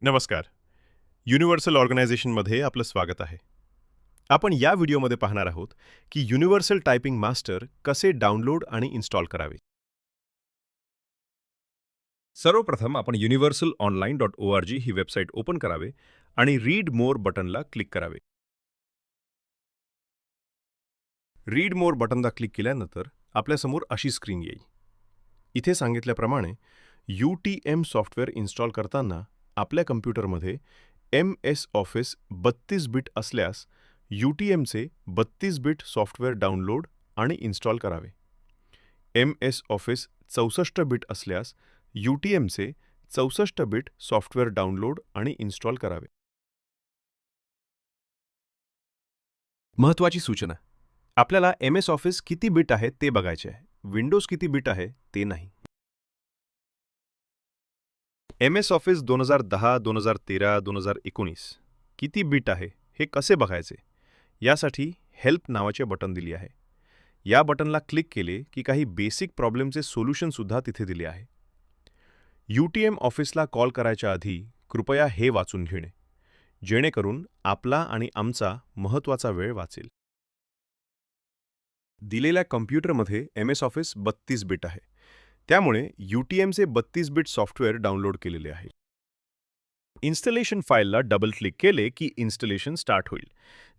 नमस्कार. युनिव्हर्सल ऑर्गनायझेशनमध्ये आपलं स्वागत आहे. आपण या व्हिडिओमध्ये पाहणार आहोत की युनिव्हर्सल टायपिंग मास्टर कसे डाउनलोड आणि इन्स्टॉल करावे. सर्वप्रथम आपण universalonline.org ही वेबसाईट ओपन करावे आणि रीड मोर बटनला क्लिक करावे. रीड मोर बटनला क्लिक केल्यानंतर आपल्यासमोर अशी स्क्रीन येईल. इथे सांगितल्याप्रमाणे UTM सॉफ्टवेअर इन्स्टॉल करताना आपल्या कम्प्युटरमध्ये MS ऑफिस 32 बिट असल्यास UTMचे 32 बिट सॉफ्टवेअर डाउनलोड आणि इन्स्टॉल करावे. MS ऑफिस 64 बिट असल्यास UTMचे 64 बिट सॉफ्टवेअर डाउनलोड आणि इन्स्टॉल करावे. महत्त्वाची सूचना: आपल्याला MS ऑफिस किती बिट आहे ते बघायचे आहे, विंडोज किती बिट आहे ते नाही. MS ऑफिस 2010, 2013, 2019 किती बिट आहे हे कसे बघायचे यासाठी हेल्प नावाचे बटन दिले आहे. या बटनला क्लिक केले की काही बेसिक प्रॉब्लेमचे सोल्युशनसुद्धा तिथे दिले आहे. UTM ऑफिसला कॉल करायच्या आधी कृपया हे वाचून घेणे, जेणेकरून आपला आणि आमचा महत्त्वाचा वेळ वाचेल. दिलेल्या कम्प्युटरमध्ये MS ऑफिस 32 बिट आहे, त्यामुळे UTMचे 32 बिट सॉफ्टवेअर डाउनलोड केलेले आहे. इन्स्टलेशन फाईलला डबल क्लिक केले की इन्स्टलेशन स्टार्ट होईल,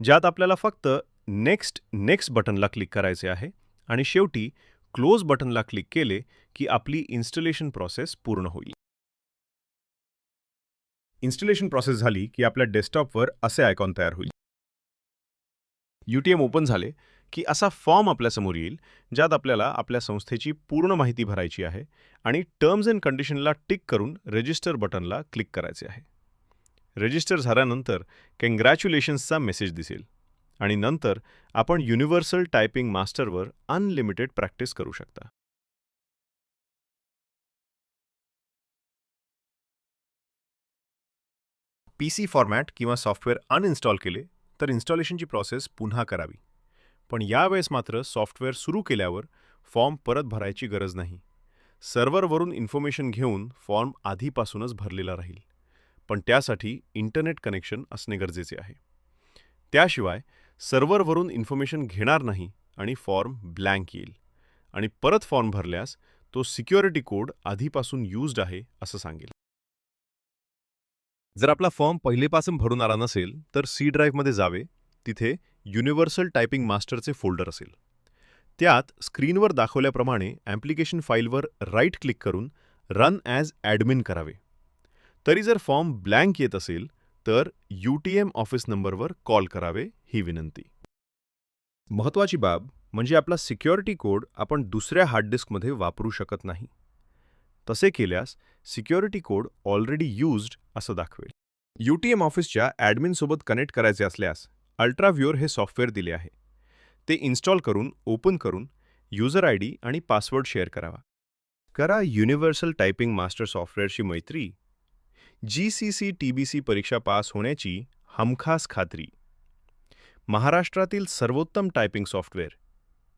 ज्यात आपल्याला फक्त नेक्स्ट बटनला क्लिक करायचे आहे आणि शेवटी क्लोज बटनला क्लिक केले की आपली इन्स्टलेशन प्रोसेस पूर्ण होईल. इन्स्टलेशन प्रोसेस झाली की आपल्या डेस्कटॉपवर असे आयकॉन तयार होईल. UTM ओपन झाले की असा फॉर्म आपल्यासमोर येईल, ज्यात आपल्याला आपल्या संस्थेची पूर्ण माहिती भरायची आहे आणि टर्म्स अँड कंडिशनला टिक करून रजिस्टर बटनला क्लिक करायचे आहे. रजिस्टर झाल्यानंतर कँग्रॅच्युलेशन्सचा मेसेज दिसेल आणि नंतर आपण युनिव्हर्सल टायपिंग मास्टरवर अनलिमिटेड प्रॅक्टिस करू शकता. PC फॉर्मॅट किंवा सॉफ्टवेअर अनइन्स्टॉल केले तर इन्स्टॉलेशनची प्रोसेस पुन्हा करावी. पण यावेळेस मात्र सॉफ्टवेअर सुरू केल्यावर फॉर्म परत भरायची गरज नाही. सर्व्हरवरून इन्फॉर्मेशन घेऊन फॉर्म आधीपासूनच भरलेला राहील, पण त्यासाठी इंटरनेट कनेक्शन असणे गरजेचे आहे. त्याशिवाय सर्व्हरवरून इन्फॉर्मेशन घेणार नाही आणि फॉर्म ब्लँक येईल आणि परत फॉर्म भरल्यास तो सिक्युरिटी कोड आधीपासून यूज्ड आहे असं सांगेल. जर आपला फॉर्म पहिलेपासून भरून आला नसेल तर C ड्राईव्हमध्ये जावे. तिथे युनिव्हर्सल टायपिंग मास्टरचे फोल्डर असेल. त्यात स्क्रीनवर दाखवल्याप्रमाणे ॲप्लिकेशन फाईलवर राईट क्लिक करून रन ॲज ॲडमिन करावे. तरी जर फॉर्म ब्लँक येत असेल तर UTM ऑफिस नंबरवर कॉल करावे ही विनंती. महत्त्वाची बाब म्हणजे आपला सिक्युरिटी कोड आपण दुसऱ्या हार्ड डिस्कमध्ये वापरू शकत नाही. तसे केल्यास सिक्युरिटी कोड ऑलरेडी यूज्ड असं दाखवेल. UTM ऑफिसच्या ॲडमिनसोबत कनेक्ट करायचे असल्यास अल्ट्राव्ह्यूअर हे सॉफ्टवेअर दिले आहे. ते इन्स्टॉल करून ओपन करून युजर ID आणि पासवर्ड शेअर करावा. करा युनिव्हर्सल टायपिंग मास्टर सॉफ्टवेअरशी मैत्री. GCC TBC परीक्षा पास होण्याची हमखास खात्री. महाराष्ट्रातील सर्वोत्तम typing software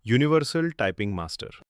universal typing master.